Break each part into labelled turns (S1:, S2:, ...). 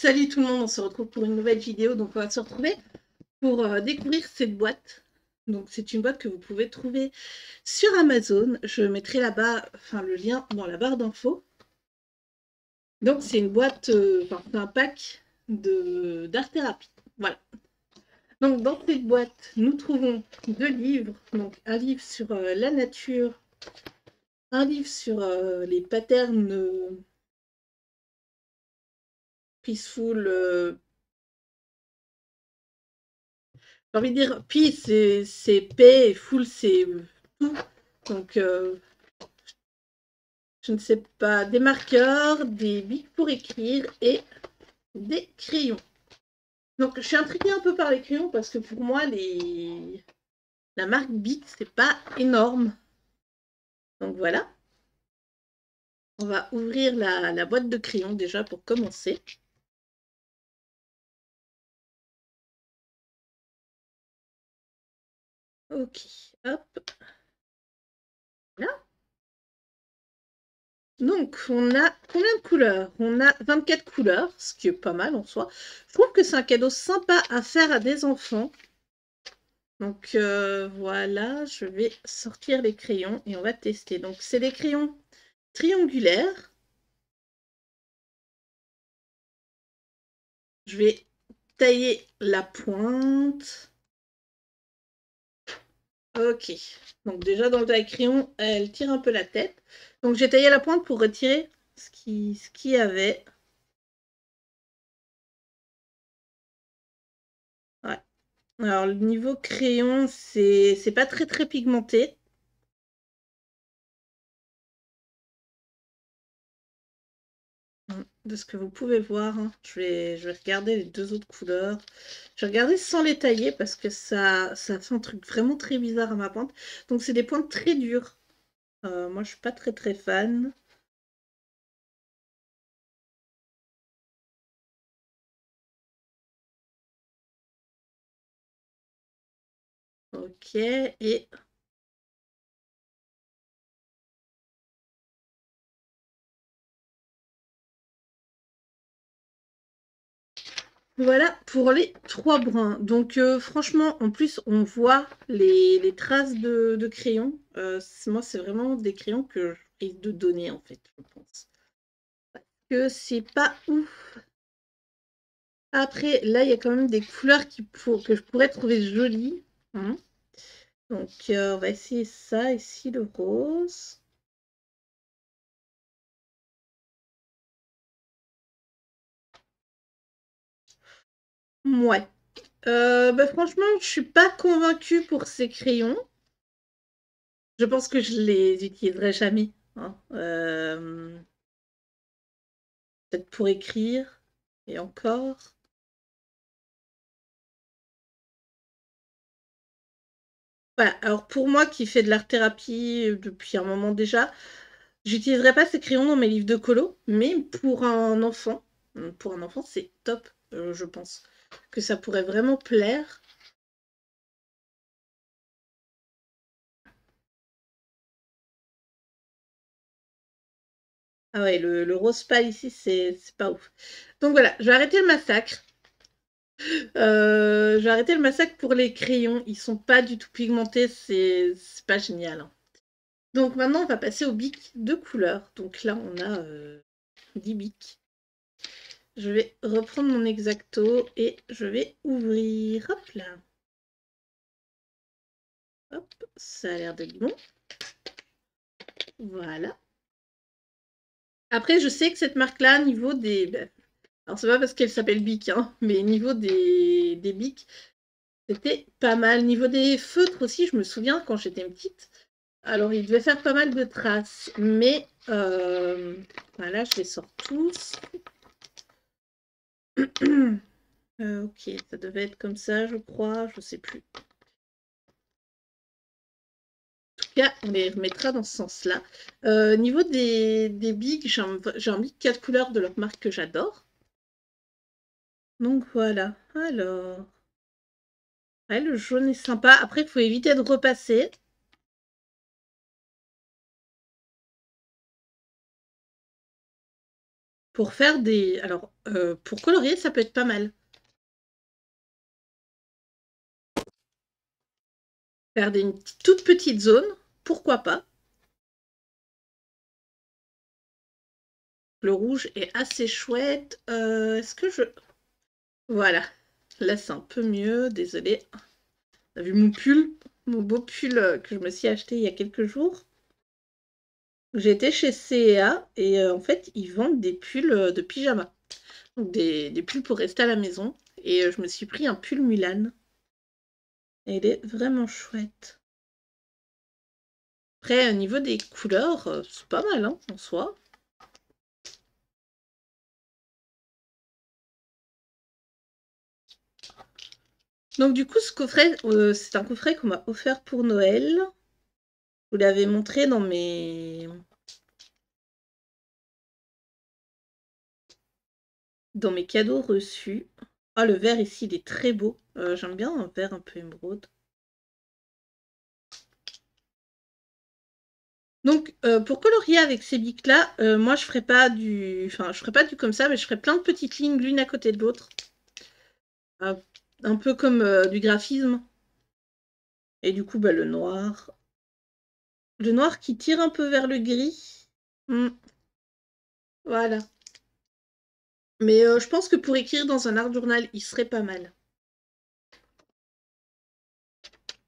S1: Salut tout le monde, on se retrouve pour une nouvelle vidéo. Donc on va se retrouver pour découvrir cette boîte. Donc c'est une boîte que vous pouvez trouver sur Amazon. Je mettrai là-bas, enfin le lien dans la barre d'infos. Donc c'est une boîte, c'est un pack d'art thérapie. Voilà. Donc dans cette boîte, nous trouvons 2 livres. Donc un livre sur la nature, un livre sur les patterns peaceful. J'ai envie de dire, peace, c'est paix, et full, c'est tout. Donc, je ne sais pas, des marqueurs, des bics pour écrire et des crayons. Donc, je suis intriguée un peu par les crayons parce que pour moi, la marque Bic, c'est pas énorme. Donc, voilà. On va ouvrir la boîte de crayons déjà pour commencer. Ok, hop. Là. Donc, on a combien de couleurs? On a 24 couleurs, ce qui est pas mal en soi. Je trouve que c'est un cadeau sympa à faire à des enfants. Donc, voilà, je vais sortir les crayons et on va tester. Donc, c'est des crayons triangulaires. Je vais tailler la pointe. Ok. Donc, déjà, dans le taille-crayon, elle tire un peu la tête. Donc, j'ai taillé la pointe pour retirer ce qu'il y avait. Ouais. Alors, le niveau crayon, c'est pas très pigmenté. De ce que vous pouvez voir, hein. Je vais regarder les 2 autres couleurs. Je vais regarder sans les tailler parce que ça fait un truc vraiment très bizarre à ma pointe. Donc, c'est des pointes très dures. Moi, je suis pas très fan. Ok, et voilà pour les 3 brins. Donc, franchement, en plus, on voit les traces de crayon. Moi, c'est vraiment des crayons que je risque de donner, en fait, je pense. Parce que c'est pas ouf. Après, là, il y a quand même des couleurs que je pourrais trouver jolies. Hein. Donc, on va essayer ça. Ici, le rose. Ouais. Bah, franchement, je suis pas convaincue pour ces crayons. Je pense que je les utiliserai jamais. Hein. Peut-être pour écrire. Et encore. Voilà. Alors, pour moi qui fais de l'art-thérapie depuis un moment déjà, j'utiliserai pas ces crayons dans mes livres de colo. Mais pour un enfant, c'est top, je pense. Que ça pourrait vraiment plaire. Ah ouais, le rose pâle ici, c'est pas ouf. Donc voilà, je vais arrêter le massacre. Je vais arrêter le massacre pour les crayons. Ils sont pas du tout pigmentés, c'est pas génial. Hein. Donc maintenant, on va passer aux bics de couleur. Donc là, on a 10 bics. Je vais reprendre mon exacto et je vais ouvrir. Hop là. Hop, ça a l'air de bon. Voilà. Après, je sais que cette marque-là, niveau des... Alors, c'est pas parce qu'elle s'appelle Bic, hein, mais niveau des bics, c'était pas mal. Niveau des feutres aussi, je me souviens quand j'étais petite. Alors, il devait faire pas mal de traces, mais voilà, je les sors tous. Ok, ça devait être comme ça, je crois, je sais plus. En tout cas, on les remettra dans ce sens-là. Niveau des bics, j'ai un bic 4 couleurs de leur marque que j'adore. Donc voilà. Alors, ouais, le jaune est sympa. Après, il faut éviter de repasser. pour faire des... Alors, pour colorier, ça peut être pas mal. Faire des toutes petites zones, pourquoi pas. Le rouge est assez chouette. Est-ce que je... Voilà. Là, c'est un peu mieux. Désolée. T'as vu mon pull? Mon beau pull que je me suis acheté il y a quelques jours. J'étais chez C&A et en fait, ils vendent des pulls de pyjama. Donc des pulls pour rester à la maison. Et je me suis pris un pull Mulan. Et il est vraiment chouette. Après, au niveau des couleurs, c'est pas mal hein, en soi. Donc du coup, ce coffret, c'est un coffret qu'on m'a offert pour Noël. Je vous l'avais montré dans mes cadeaux reçus. Ah, le vert ici, il est très beau. J'aime bien un vert un peu émeraude. Donc, pour colorier avec ces bics-là, moi, je ferai pas du... Enfin, je ferai pas du comme ça, mais je ferai plein de petites lignes l'une à côté de l'autre. Un peu comme du graphisme. Et du coup, bah, le noir. Le noir qui tire un peu vers le gris. Voilà. Mais je pense que pour écrire dans un art journal, il serait pas mal.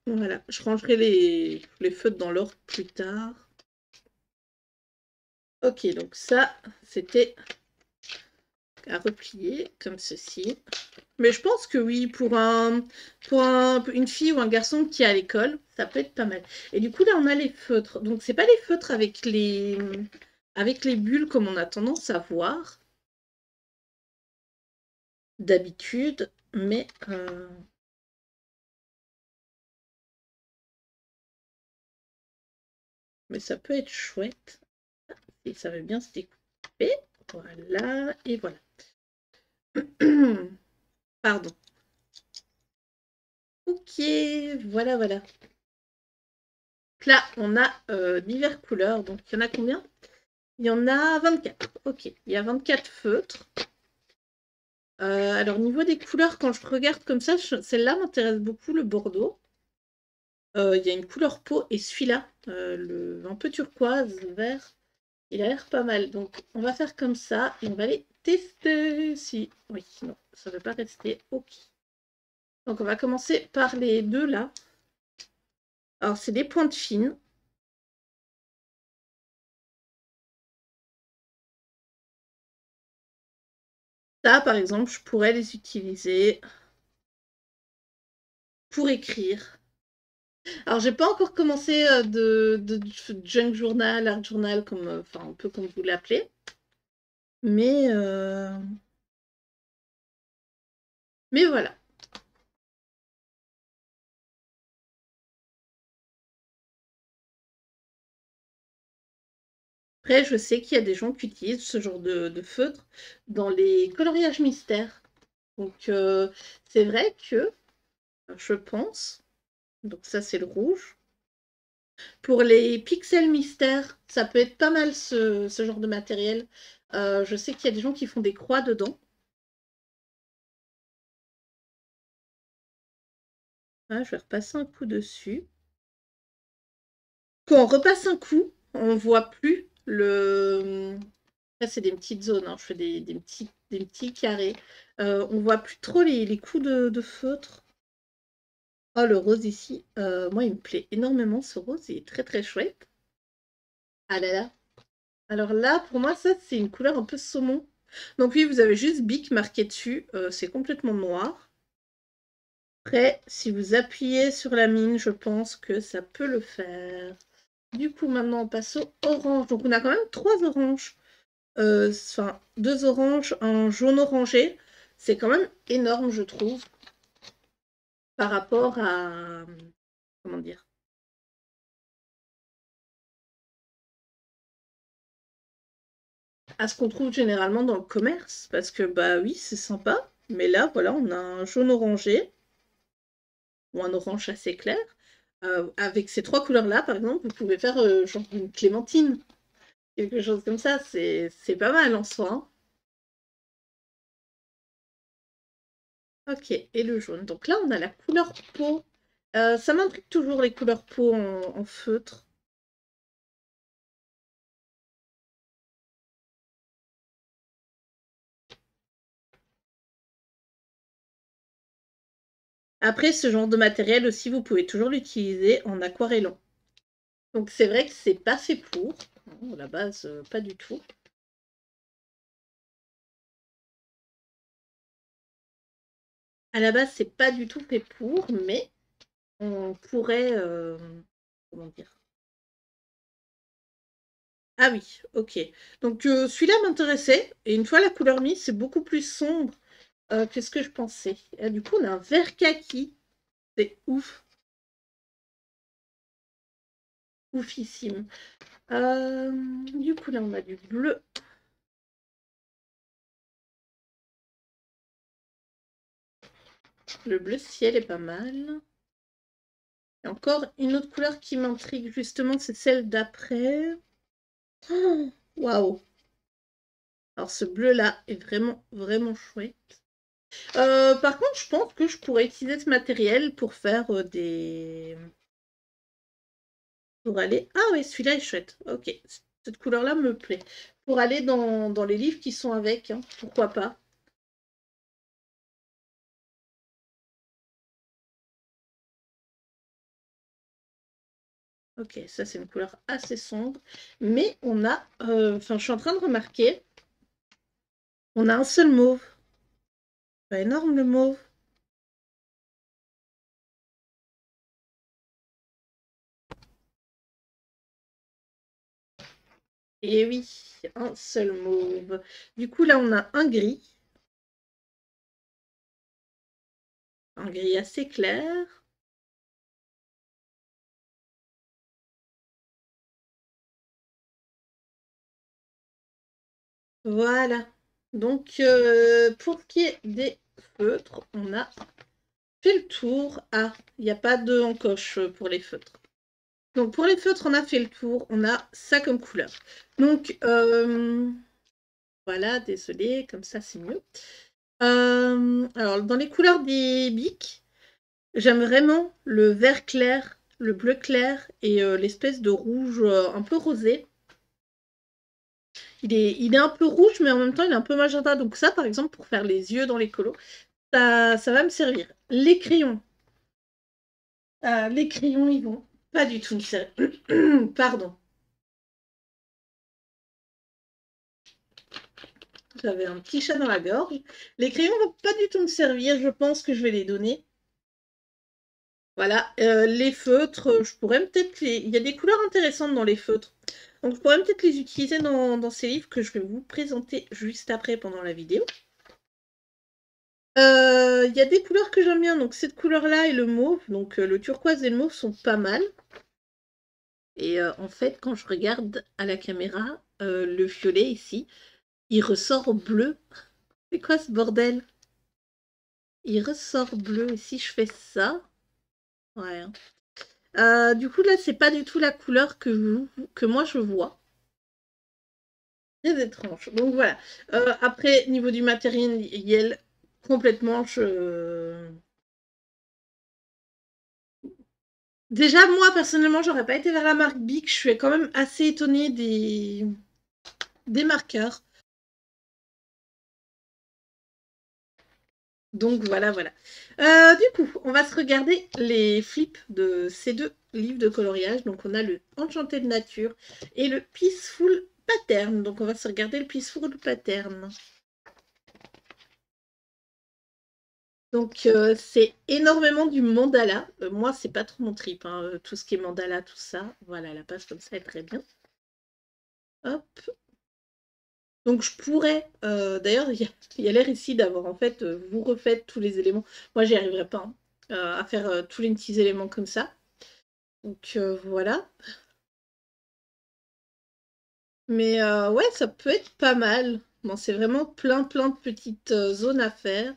S1: Voilà, je rangerai les feutres dans l'ordre plus tard. Ok, donc ça, c'était à replier comme ceci. Mais je pense que oui, pour une fille ou un garçon qui est à l'école, ça peut être pas mal. Et du coup, là, on a les feutres. Donc, c'est pas les feutres avec les bulles comme on a tendance à voir d'habitude, mais ça peut être chouette. Et ça veut bien se découper. Voilà, et voilà. Pardon. Ok, voilà, voilà. Là, on a diverses couleurs. Donc, il y en a combien? Il y en a 24. Ok, il y a 24 feutres. Alors, au niveau des couleurs, quand je regarde comme ça, celle-là m'intéresse beaucoup, le bordeaux. Il y a une couleur peau et celui-là, un peu turquoise, vert, il a l'air pas mal. Donc, on va faire comme ça et on va les tester. Si, oui, non, ça ne veut pas rester. Ok. Donc, on va commencer par les deux là. Alors, c'est des pointes fines. Ça, par exemple, je pourrais les utiliser pour écrire. Alors, j'ai pas encore commencé de junk journal, art journal, comme, enfin, un peu comme vous l'appelez. Mais voilà. Après, je sais qu'il y a des gens qui utilisent ce genre de feutre dans les coloriages mystères. Donc, c'est vrai que je pense, donc ça c'est le rouge. Pour les pixels mystères, ça peut être pas mal ce genre de matériel. Je sais qu'il y a des gens qui font des croix dedans. Ah, je vais repasser un coup dessus. Quand on repasse un coup, on voit plus le... Là, c'est des petites zones, hein. Je fais des petits carrés. On voit plus trop les coups de feutre. Oh, le rose ici, moi, il me plaît énormément, ce rose, il est très, très chouette. Ah là là. Alors là, pour moi, ça, c'est une couleur un peu saumon. Donc oui, vous avez juste Bic marqué dessus, c'est complètement noir. Après, si vous appuyez sur la mine, je pense que ça peut le faire. Du coup, maintenant, on passe au orange. Donc on a quand même 3 oranges. Enfin, 2 oranges, un jaune orangé. C'est quand même énorme, je trouve, par rapport à... Comment dire? À ce qu'on trouve généralement dans le commerce. Parce que, bah oui, c'est sympa. Mais là, voilà, on a un jaune orangé. Ou un orange assez clair. Avec ces 3 couleurs-là, par exemple, vous pouvez faire genre une clémentine. Quelque chose comme ça. C'est pas mal en soi, hein. Ok, et le jaune. Donc là, on a la couleur peau. Ça m'intrigue toujours les couleurs peau en feutre. Après, ce genre de matériel aussi, vous pouvez toujours l'utiliser en aquarellant. Donc c'est vrai que c'est pas fait pour. À la base, pas du tout. À la base, c'est pas du tout fait pour, mais on pourrait... comment dire? Ah oui, ok. Donc celui-là m'intéressait. Et une fois la couleur mise, c'est beaucoup plus sombre que ce que je pensais. Et, du coup, on a un vert kaki. C'est ouf. Oufissime. Du coup, là, on a du bleu. Le bleu ciel est pas mal. Et encore une autre couleur qui m'intrigue, justement, c'est celle d'après. Oh, waouh! Alors, ce bleu-là est vraiment, vraiment chouette. Par contre, je pense que je pourrais utiliser ce matériel pour faire des... Pour aller... Ah oui, celui-là est chouette. Ok, cette couleur-là me plaît. Pour aller dans les livres qui sont avec, hein, pourquoi pas. Ok, ça c'est une couleur assez sombre. Mais on a... Enfin, je suis en train de remarquer, on a un seul mauve. Pas énorme le mauve. Et oui, un seul mauve. Du coup, là, on a un gris assez clair. Voilà. Donc, pour ce qui est des feutres, on a fait le tour. Ah, il n'y a pas de encoche pour les feutres. Donc, pour les feutres, on a fait le tour. On a ça comme couleur. Donc, voilà, désolé, comme ça, c'est mieux. Alors, dans les couleurs des bics, j'aime vraiment le vert clair, le bleu clair et l'espèce de rouge un peu rosé. Il est un peu rouge, mais en même temps, il est un peu magenta. Donc ça, par exemple, pour faire les yeux dans les colos, ça va me servir. Les crayons, ils vont pas du tout me servir. Pardon, j'avais un petit chat dans la gorge. Les crayons vont pas du tout me servir. Je pense que je vais les donner. Voilà, les feutres, je pourrais peut-être les... Il y a des couleurs intéressantes dans les feutres. Donc je pourrais peut-être les utiliser dans ces livres que je vais vous présenter juste après pendant la vidéo. Il y a des couleurs que j'aime bien, donc cette couleur-là et le mauve, donc le turquoise et le mauve sont pas mal. Et en fait, quand je regarde à la caméra, le violet ici, il ressort bleu. C'est quoi ce bordel? Il ressort bleu, et si je fais ça... Ouais. Du coup, là, c'est pas du tout la couleur que moi je vois. Très étrange. Donc voilà. Après, niveau du matériel, complètement, Déjà, moi, personnellement, j'aurais pas été vers la marque Bic. Je suis quand même assez étonnée des marqueurs. Donc voilà, voilà. Du coup, on va se regarder les flips de ces deux livres de coloriage. Donc on a le Enchanté de Nature et le Peaceful Pattern. Donc on va se regarder le Peaceful Pattern. Donc c'est énormément du mandala. Moi, c'est pas trop mon trip, hein, tout ce qui est mandala, tout ça. Voilà, la page comme ça est très bien. Hop. Donc je pourrais, d'ailleurs, il y a l'air ici d'avoir en fait, vous refaites tous les éléments. Moi, j'y arriverai pas hein, à faire tous les petits éléments comme ça. Donc voilà. Mais ouais, ça peut être pas mal. Bon, c'est vraiment plein, plein de petites zones à faire.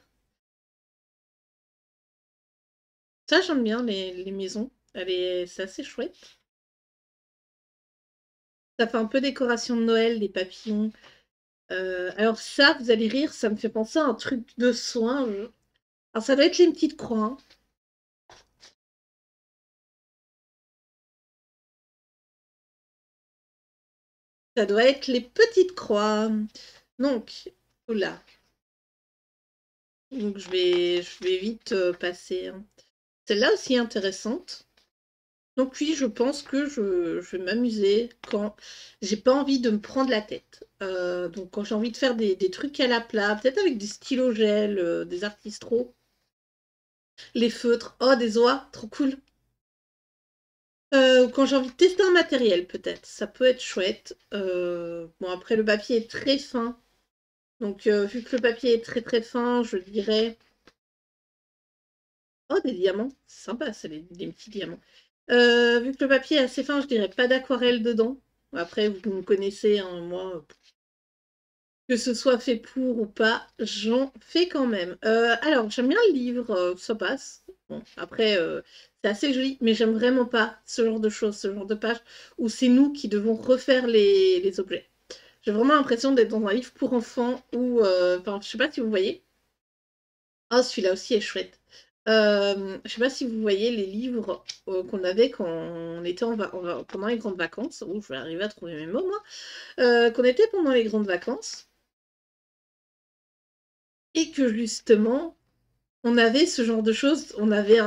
S1: Ça, j'aime bien les maisons. C'est assez chouette. Ça fait un peu décoration de Noël, des papillons. Alors ça, vous allez rire, ça me fait penser à un truc de soin. Alors ça doit être les petites croix, hein. Ça doit être les petites croix. Donc, oula. Donc je vais vite passer, hein. Celle-là aussi est intéressante. Donc oui, je pense que je vais m'amuser quand j'ai pas envie de me prendre la tête. Donc quand j'ai envie de faire des trucs à la plat, peut-être avec des stylos gel, des artistros, les feutres, oh des oies, trop cool. Quand j'ai envie de tester un matériel, peut-être, ça peut être chouette. Bon après le papier est très fin, donc vu que le papier est très très fin, je dirais, oh des diamants, c'est sympa, c'est des petits diamants. Vu que le papier est assez fin, je dirais pas d'aquarelle dedans. Après, vous me connaissez, hein, moi, que ce soit fait pour ou pas, j'en fais quand même. Alors, j'aime bien le livre, ça passe. Bon, après, c'est assez joli, mais j'aime vraiment pas ce genre de choses, ce genre de pages où c'est nous qui devons refaire les objets. J'ai vraiment l'impression d'être dans un livre pour enfants où, enfin, je sais pas si vous voyez. Ah, celui-là aussi est chouette. Je sais pas si vous voyez les livres qu'on avait quand on était pendant les grandes vacances. Oh, je vais arriver à trouver mes mots, moi. Qu'on était pendant les grandes vacances. Et que justement, on avait ce genre de choses. On avait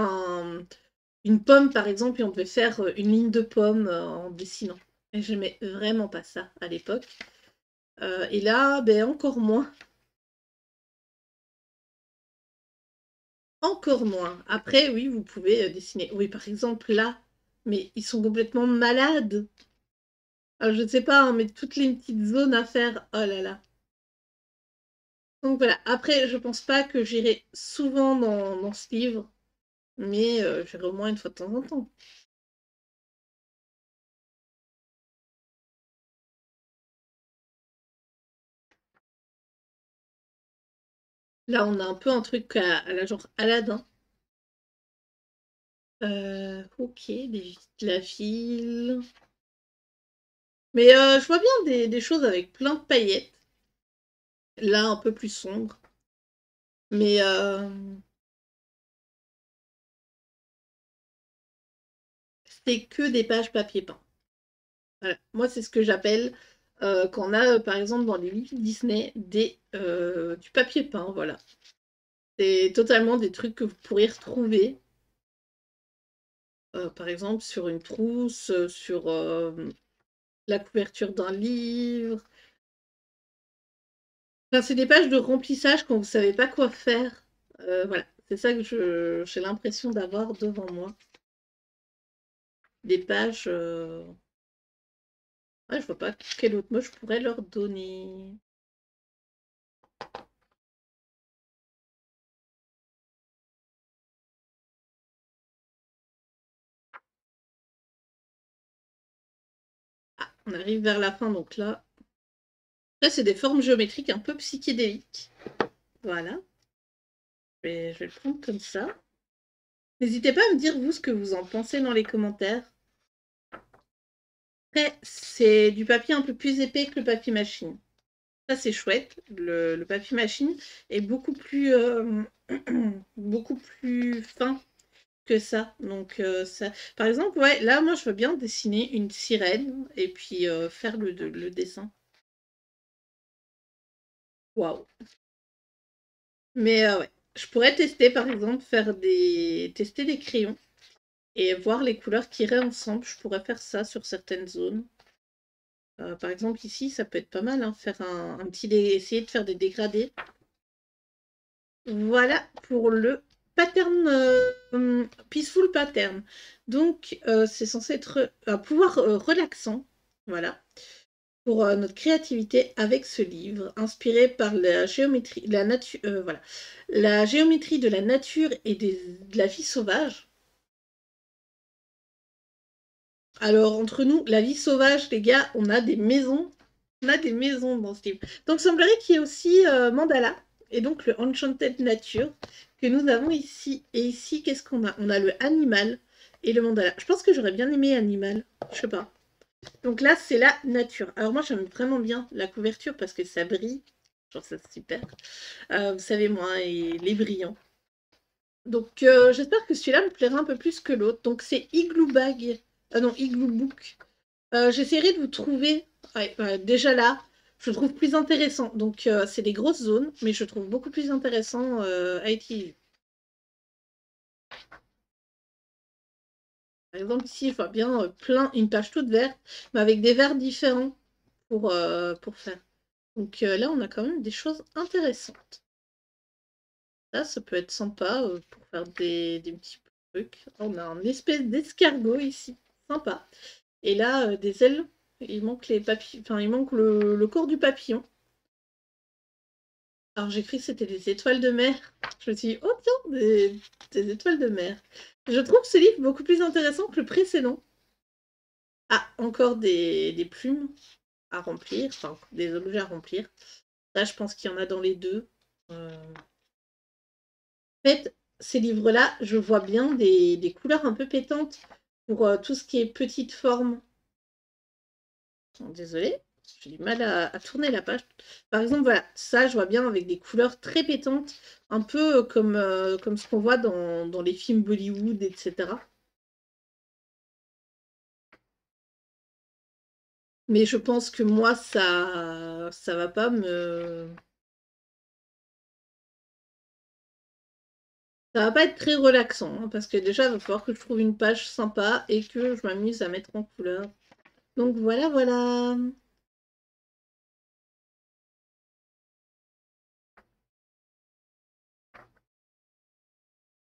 S1: une pomme, par exemple, et on devait faire une ligne de pomme en dessinant. Et j'aimais vraiment pas ça à l'époque. Et là, ben encore moins. Encore moins. Après, oui, vous pouvez dessiner. Oui, par exemple, là, mais ils sont complètement malades. Alors, je ne sais pas, hein, mais toutes les petites zones à faire, oh là là. Donc voilà, après, je pense pas que j'irai souvent dans ce livre, mais j'irai au moins une fois de temps en temps. Là, on a un peu un truc à la genre Aladdin. Ok, de la ville. Mais je vois bien des choses avec plein de paillettes. Là, un peu plus sombre. Mais c'est que des pages papier peint. Voilà. Moi, c'est ce que j'appelle quand on a, par exemple, dans les livres Disney, du papier peint. Voilà. C'est totalement des trucs que vous pourriez retrouver, par exemple, sur une trousse, sur la couverture d'un livre. Enfin, c'est des pages de remplissage quand vous savez pas quoi faire. Voilà, c'est ça que j'ai l'impression d'avoir devant moi. Des pages. Ouais, je vois pas quel autre mot je pourrais leur donner. Ah, on arrive vers la fin, donc là. Là, c'est des formes géométriques un peu psychédéliques. Voilà. Je vais le prendre comme ça. N'hésitez pas à me dire, vous, ce que vous en pensez dans les commentaires. Après, c'est du papier un peu plus épais que le papier machine. Ça, c'est chouette. Le papier machine est beaucoup plus, beaucoup plus fin que ça. Donc, ça... Par exemple, ouais, là, moi, je veux bien dessiner une sirène et puis faire le dessin. Waouh. Mais ouais, je pourrais tester, par exemple, tester des crayons et voir les couleurs qui iraient ensemble. Je pourrais faire ça sur certaines zones. Par exemple, ici, ça peut être pas mal, hein, faire essayer de faire des dégradés. Voilà pour le pattern, peaceful pattern. Donc, c'est censé être un pouvoir relaxant, voilà, pour notre créativité avec ce livre, inspiré par la géométrie, la nature, voilà, la géométrie de la nature et de la vie sauvage. Alors, entre nous, la vie sauvage, les gars, on a des maisons. On a des maisons dans ce livre. Donc, il semblerait qu'il y ait aussi Mandala, et donc le Enchanted Nature, que nous avons ici. Et ici, qu'est-ce qu'on a? On a le Animal et le Mandala. Je pense que j'aurais bien aimé Animal. Je sais pas. Donc là, c'est la nature. Alors moi, j'aime vraiment bien la couverture parce que ça brille. Genre, c'est super. Vous savez, moi, et les brillants. Donc j'espère que celui-là me plaira un peu plus que l'autre. Donc c'est Igloo Bag. Ah non, Igloo Book. J'essaierai de vous trouver. Ouais, déjà là, je le trouve plus intéressant. Donc c'est des grosses zones, mais je trouve beaucoup plus intéressant à utiliser. Par exemple, ici, je vois bien une page toute verte, mais avec des verts différents pour faire. Donc là, on a quand même des choses intéressantes. Là, ça peut être sympa pour faire des petits trucs. On a un espèce d'escargot ici, sympa. Et là, des ailes, il manque les papillons, enfin, il manque le corps du papillon. Alors j'ai cru que c'était des étoiles de mer. Je me suis dit, oh tiens, des étoiles de mer. Je trouve ce livre beaucoup plus intéressant que le précédent. Ah, encore des plumes à remplir, enfin des objets à remplir. Là, je pense qu'il y en a dans les deux. En fait, ces livres-là, je vois bien des couleurs un peu pétantes pour tout ce qui est petite forme. Oh, désolée, j'ai du mal à tourner la page. Par exemple, voilà, ça, je vois bien avec des couleurs très pétantes, un peu comme ce qu'on voit dans les films Bollywood, etc. Mais je pense que moi, ça va pas me... Ça va pas être très relaxant, hein, parce que déjà, il va falloir que je trouve une page sympa et que je m'amuse à mettre en couleur. Donc voilà, voilà.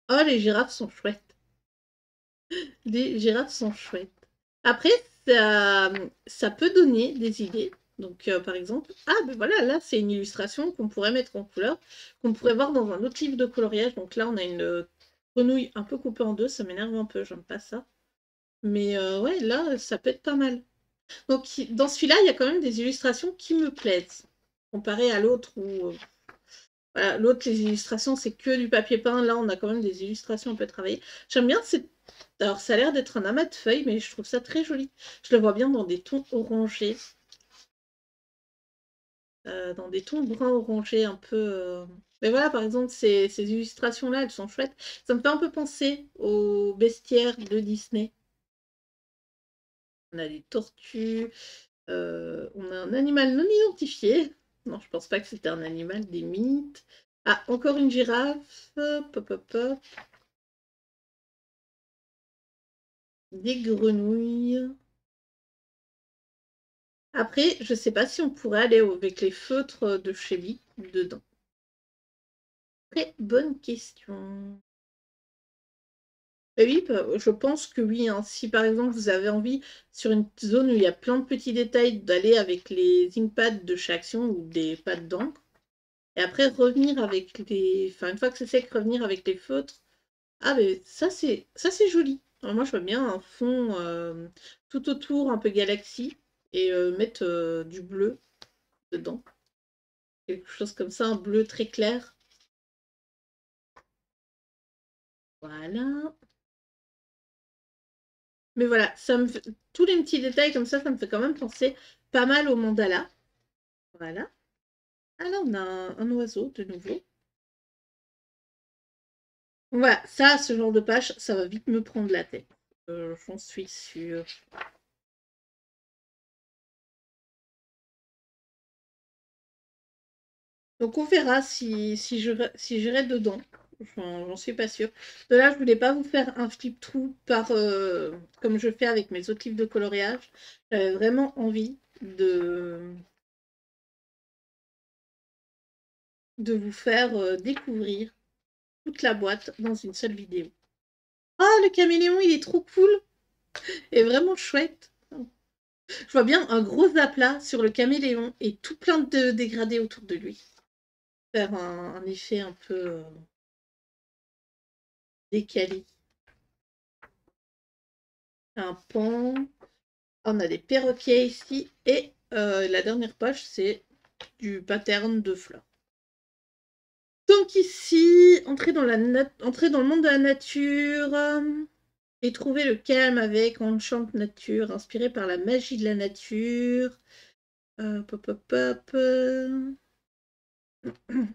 S1: Oh, les girafes sont chouettes. Les girafes sont chouettes. Après, ça peut donner des idées. Donc, par exemple, ah ben voilà, là, c'est une illustration qu'on pourrait mettre en couleur, qu'on pourrait voir dans un autre livre de coloriage. Donc là, on a une grenouille un peu coupée en deux, ça m'énerve un peu, j'aime pas ça. Mais ouais, là, ça peut être pas mal. Donc, dans celui-là, il y a quand même des illustrations qui me plaisent, comparé à l'autre où voilà, l'autre, les illustrations, c'est que du papier peint. Là, on a quand même des illustrations un peu travaillées. J'aime bien Alors, ça a l'air d'être un amas de feuilles, mais je trouve ça très joli. Je le vois bien dans des tons orangés. Dans des tons brun orangés un peu... Mais voilà, par exemple, ces illustrations-là, elles sont chouettes. Ça me fait un peu penser aux bestiaires de Disney. On a des tortues. On a un animal non identifié. Non, je pense pas que c'était un animal des mythes. Ah, encore une girafe. Pop, pop, pop. Des grenouilles. Après, je sais pas si on pourrait aller avec les feutres de chez Bic dedans. Très bonne question. Oui, je pense que oui, hein. Si par exemple vous avez envie, sur une zone où il y a plein de petits détails, d'aller avec les inkpads de chez Action ou des pads d'encre, et après revenir avec les... Enfin, une fois que c'est sec, revenir avec les feutres. Ah, mais ça c'est joli. Alors, moi, je vois bien un fond tout autour, un peu galaxie, et mettre du bleu dedans. Quelque chose comme ça, un bleu très clair. Voilà. Mais voilà, tous les petits détails comme ça me fait quand même penser pas mal au mandala. Voilà. Ah là, on a un oiseau de nouveau. Voilà, ça, ce genre de page, ça va vite me prendre la tête. J'en suis sûre. Donc on verra si j'irai dedans. J'en suis pas sûre. De là, je voulais pas vous faire un flip-through comme je fais avec mes autres livres de coloriage. J'avais vraiment envie de vous faire découvrir toute la boîte dans une seule vidéo. Oh, le caméléon, il est trop cool et vraiment chouette. Je vois bien un gros aplat sur le caméléon et tout plein de dégradés autour de lui. Faire un effet un peu décalé. Un pan. On a des perroquets ici. Et la dernière page, c'est du pattern de fleurs. Donc ici, entrer dans le monde de la nature. Et trouver le calme avec Enchant Nature, inspiré par la magie de la nature. Pop, pop, pop.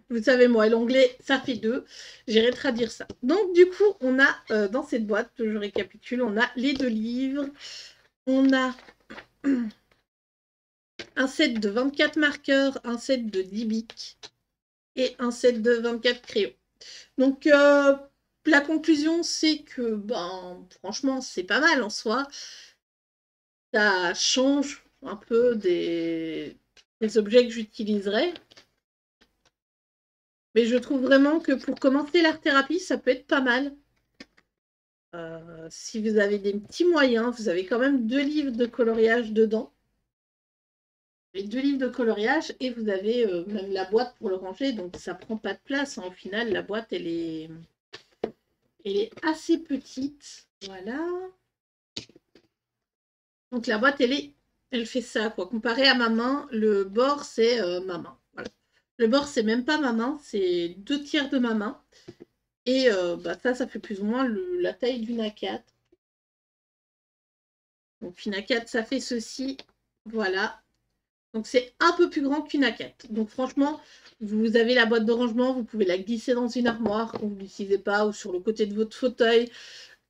S1: Vous savez, moi, l'anglais, ça fait 2. J'irai traduire ça. Donc, du coup, on a dans cette boîte, je récapitule, on a les 2 livres, on a un set de 24 marqueurs, un set de 10 bics et un set de 24 crayons. Donc, la conclusion, c'est que, ben, franchement, c'est pas mal en soi. Ça change un peu des objets que j'utiliserais. Mais je trouve vraiment que pour commencer l'art-thérapie, ça peut être pas mal. Si vous avez des petits moyens, vous avez quand même 2 livres de coloriage dedans. Les 2 livres de coloriage et vous avez même la boîte pour le ranger, donc ça prend pas de place. Hein. Au final, la boîte, elle est assez petite. Voilà. Donc la boîte, elle fait ça, quoi. Comparé à ma main, le bord, c'est ma main. Voilà. Le bord, c'est même pas ma main, c'est 2 tiers de ma main. Et bah, ça fait plus ou moins la taille d'une A4. Donc une A4, ça fait ceci. Voilà. Donc c'est un peu plus grand qu'une A4. Donc franchement, vous avez la boîte de rangement, vous pouvez la glisser dans une armoire quand vous ne l'utilisez pas ou sur le côté de votre fauteuil.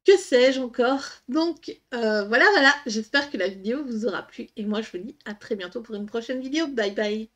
S1: Que sais-je encore. Donc voilà, j'espère que la vidéo vous aura plu. Et moi, je vous dis à très bientôt pour une prochaine vidéo. Bye bye.